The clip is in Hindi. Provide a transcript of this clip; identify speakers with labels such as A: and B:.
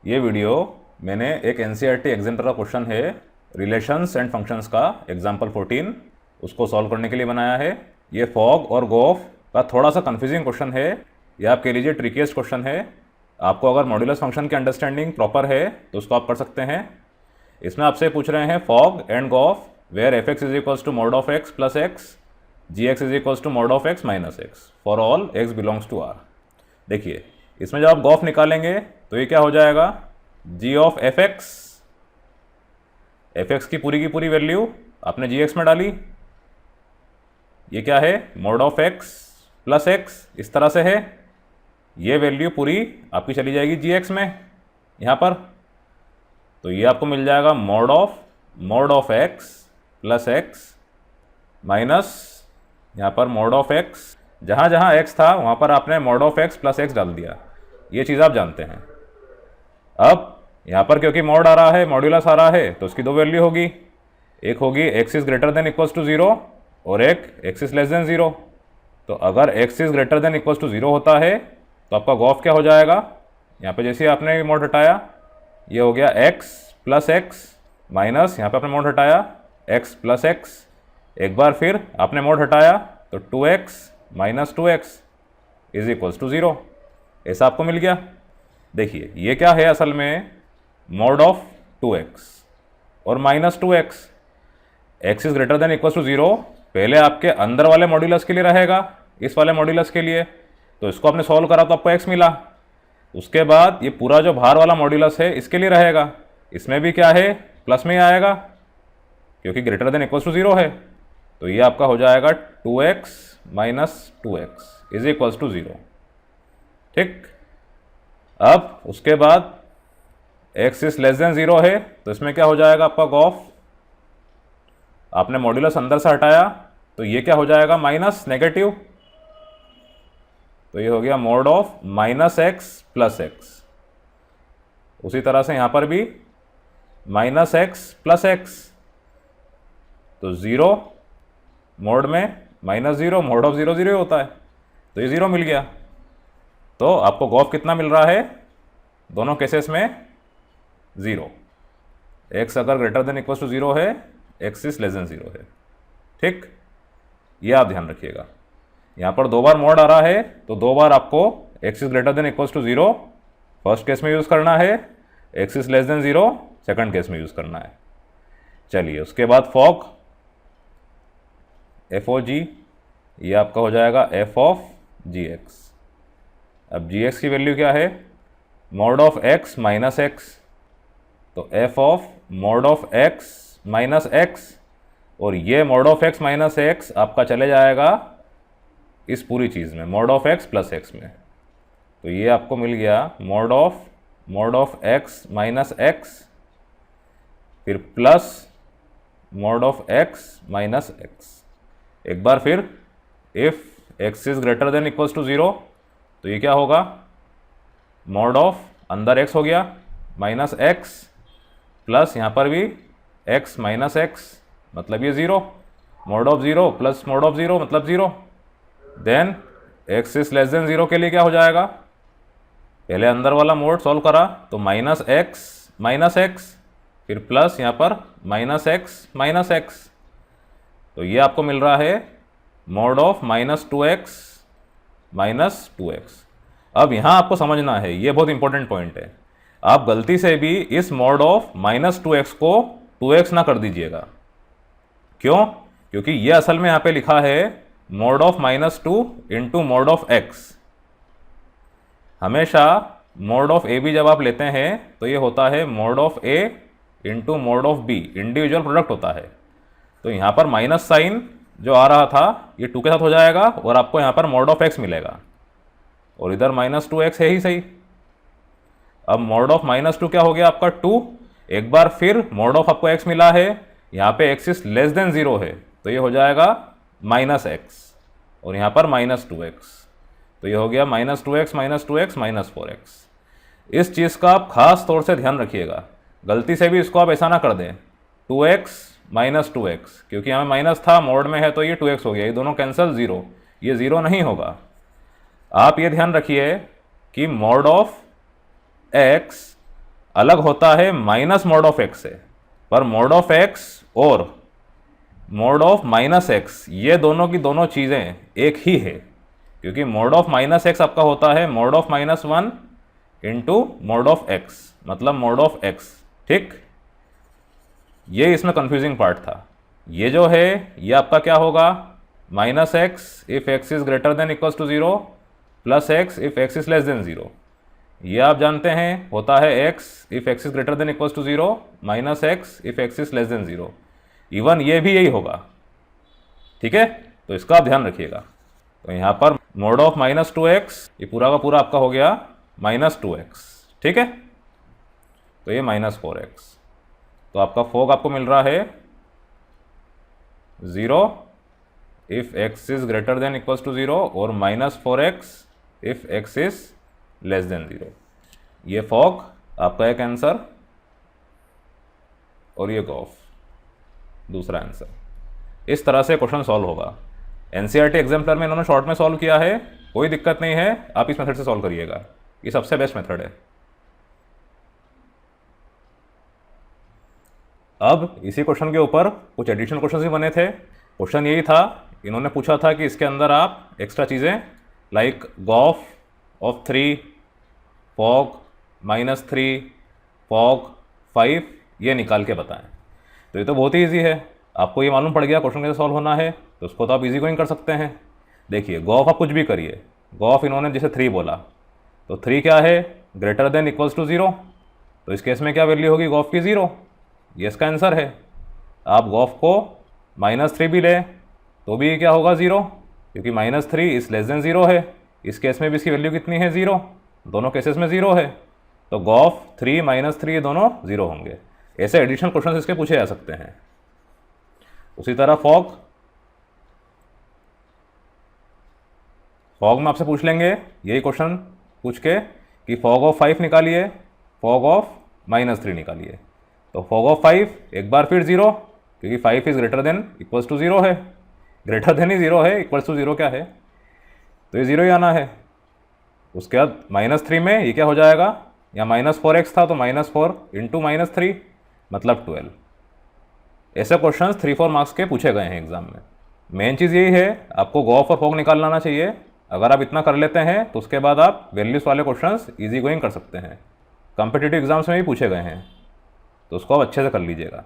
A: ये वीडियो मैंने एक एनसीईआरटी एग्जाम का क्वेश्चन है रिलेशंस एंड फंक्शंस का एग्जाम्पल 14 उसको सॉल्व करने के लिए बनाया है। ये फॉग और गोफ का थोड़ा सा कंफ्यूजिंग क्वेश्चन है, या आप कह लीजिए ट्रिकीस्ट क्वेश्चन है। आपको अगर मॉड्यूलस फंक्शन की अंडरस्टैंडिंग प्रॉपर है तो उसको आप कर सकते हैं। इसमें आपसे पूछ रहे हैं fog and gof where f x is equals to mod of x plus x, g x is equals to mod of x minus x for all x belongs to R. देखिए इसमें जब आप गॉफ निकालेंगे तो ये क्या हो जाएगा, जी ऑफ एफ एक्स की पूरी वैल्यू आपने जी एक्स में डाली। ये क्या है, mod of x plus x, इस तरह से है। ये वैल्यू पूरी आपकी चली जाएगी जी एक्स में यहाँ पर, तो ये आपको मिल जाएगा mod of x plus x minus यहाँ पर मॉड ऑफ एक्स, जहाँ जहाँ एक्स था वहाँ पर आपने mod of x plus x डाल दिया। ये चीज़ आप जानते हैं। अब यहाँ पर क्योंकि मॉड आ रहा है, मॉड्यूलस आ रहा है, तो उसकी दो वैल्यू होगी। एक होगी x is greater than equals to 0 और एक एक्स इज लेस देन 0। तो अगर x is greater than equals to 0 होता है तो आपका गॉफ क्या हो जाएगा, यहाँ पे जैसे आपने मॉड हटाया ये हो गया एक्स प्लस एक्स माइनस यहाँ पे आपने मॉड हटाया एक्स प्लस एक्स। एक बार फिर आपने मोड हटाया तो 2x minus 2x is equals to 0, ऐसा आपको मिल गया। देखिए ये क्या है असल में, मॉड ऑफ 2x और minus 2x। x is greater than equals to 0 पहले आपके अंदर वाले मॉड्यूलस के लिए रहेगा, इस वाले मॉड्यूलस के लिए, तो इसको आपने सॉल्व करा तो आपको x मिला। उसके बाद ये पूरा जो बाहर वाला मॉड्यूलस है इसके लिए रहेगा, इसमें भी क्या है, प्लस में ही आएगा क्योंकि ग्रेटर देन इक्वल्स टू 0 है। तो ये आपका हो जाएगा 2x minus 2x is equals to 0। ठीक, अब उसके बाद x इज लेस देन 0 है तो इसमें क्या हो जाएगा आपका गॉफ, आपने मॉड्यूलस अंदर से हटाया तो ये क्या हो जाएगा, माइनस नेगेटिव, तो ये हो गया mod of minus x plus x. उसी तरह से यहां पर भी माइनस एक्स प्लस एक्स, तो 0 मोड में माइनस 0, मोड ऑफ 0 0 होता है, तो ये 0 मिल गया। तो आपको गॉफ कितना मिल रहा है दोनों केसेस में, 0। एक्स अगर ग्रेटर देन इक्वल्स टू 0 है, एक्स इज लेस देन 0 है। ठीक, ये आप ध्यान रखिएगा। यहाँ पर 2 बार मोड आ रहा है तो 2 बार आपको x is greater than equals to 0 first case में यूज़ करना है, x is less than 0 second case में यूज़ करना है। चलिए उसके बाद फॉग एफ ओ जी, ये आपका हो जाएगा एफ ऑफ जी एक्स। अब जी एक्स की वैल्यू क्या है, mod of x minus x, तो f of mod of x minus x, और ये mod of x minus x आपका चले जाएगा इस पूरी चीज़ में mod of x plus x में। तो ये आपको मिल गया mod of x minus x फिर plus mod of x minus x. एक बार फिर if x is greater than equals to 0 तो ये क्या होगा, मॉड ऑफ अंदर एक्स हो गया माइनस एक्स प्लस यहाँ पर भी एक्स माइनस एक्स, मतलब ये 0, mod of 0 plus mod of 0 मतलब 0। Then x is less than 0 के लिए क्या हो जाएगा, पहले अंदर वाला मोड सॉल्व करा तो माइनस एक्स फिर प्लस यहाँ पर माइनस एक्स, तो ये आपको मिल रहा है mod of minus 2x minus 2x। अब यहाँ आपको समझना है, ये बहुत इंपॉर्टेंट पॉइंट है, आप गलती से भी इस मॉड ऑफ माइनस 2x को 2x ना कर दीजिएगा। क्यों, क्योंकि ये असल में यहाँ पे लिखा है mod of minus 2 into mod of x। हमेशा मॉड ऑफ ए बी जब आप लेते हैं तो ये होता है mod of a into mod of b, individual product होता है। तो यहाँ पर माइनस साइन जो आ रहा था ये 2 के साथ हो जाएगा और आपको यहाँ पर मॉड ऑफ एक्स मिलेगा, और इधर माइनस 2x है ही सही। अब मॉड ऑफ माइनस 2 क्या हो गया आपका 2, एक बार फिर मॉड ऑफ आपको x मिला है, यहाँ पे x इज लेस देन 0 है तो ये हो जाएगा माइनस एक्स, और यहाँ पर माइनस 2x, तो ये हो गया minus 2x minus 2x minus 4x। इस चीज़ का आप खास तौर से ध्यान रखिएगा, गलती से भी इसको आप ऐसा ना कर दें 2x माइनस 2x, क्योंकि यहाँ माइनस था मोड में है तो ये 2x हो गया, ये दोनों कैंसिल 0, ये 0 नहीं होगा। आप ये ध्यान रखिए कि मॉड ऑफ x अलग होता है माइनस मॉड ऑफ एक्स से, पर मॉड ऑफ एक्स और मॉड ऑफ माइनस एक्स ये दोनों की दोनों चीज़ें एक ही है, क्योंकि मॉड ऑफ माइनस एक्स आपका होता है mod of minus one into mod of x, मतलब मॉड ऑफ एक्स। ठीक, ये इसमें कंफ्यूजिंग पार्ट था। ये जो है ये आपका क्या होगा, minus x if x is greater than equals to zero plus x if x is less than zero. ये आप जानते हैं होता है x if x is greater than equals to zero minus x if x is less than zero. Even ये भी यही होगा। ठीक है, तो इसका आप ध्यान रखिएगा। तो यहाँ पर mode of minus two x, ये पूरा का पूरा आपका हो गया माइनस टू एक्स। ठीक है, तो ये माइनस फोर एक्स। तो आपका फोग आपको मिल रहा है zero if x is greater than equals to zero और minus four x if x is less than zero. ये फॉग आपका एक आंसर और ये गॉफ दूसरा आंसर। इस तरह से क्वेश्चन सॉल्व होगा। एनसीईआरटी एग्जाम्पलर में इन्होंने शॉर्ट में सॉल्व किया है, कोई दिक्कत नहीं है, आप इस मेथड से सॉल्व करिएगा, ये सबसे बेस्ट मेथड है। अब इसी क्वेश्चन के ऊपर कुछ एडिशनल क्वेश्चन भी बने थे। क्वेश्चन यही था, इन्होंने पूछा था कि इसके अंदर आप एक्स्ट्रा चीज़ें like Gauff of 3, fog -3, fog 5 ये निकाल के बताएं। तो ये तो बहुत ही ईजी है, आपको ये मालूम पड़ गया क्वेश्चन कैसे सॉल्व होना है, तो उसको तो आप इजी गोइंग कर सकते हैं। देखिए गॉफ आप कुछ भी करिए, गॉफ इन्होंने जैसे 3 बोला, तो 3 क्या है, greater than equals to zero, तो इस केस में क्या वैल्यू होगी गॉफ की 0, ये इसका आंसर है। आप गॉफ को -3 भी लें तो भी क्या होगा 0, क्योंकि -3 इस लेस देन 0 है। इस केस में भी इसकी वैल्यू कितनी है 0, दोनों केसेस में 0 है, तो गॉफ 3 -3 ये दोनों 0 होंगे। ऐसे एडिशनल क्वेश्चन इसके पूछे जा सकते हैं। उसी तरह फॉग में आपसे पूछ लेंगे यही क्वेश्चन पूछ के कि फॉग ऑफ 5 निकालिए, फॉग ऑफ -3 निकालिए। तो फॉग ऑफ 5 एक बार फिर 0, क्योंकि 5 is greater than equals to 0 है, ग्रेटर देन ही 0 है, इक्वल्स टू 0 क्या है, तो ये 0 ही आना है। उसके बाद -3 में ये क्या हो जाएगा, या -4x था तो -4 इंटू -3 मतलब 12। ऐसे क्वेश्चंस 3-4 मार्क्स के पूछे गए हैं एग्जाम में। मेन चीज़ यही है, आपको गॉफ और फॉग निकाल लाना चाहिए। अगर आप इतना कर लेते हैं तो उसके बाद आप वैल्यूज वाले क्वेश्चंस इजी गोइंग कर सकते हैं। कॉम्पिटिटिव एग्जाम्स में भी पूछे गए हैं, तो उसको आप अच्छे से कर लीजिएगा।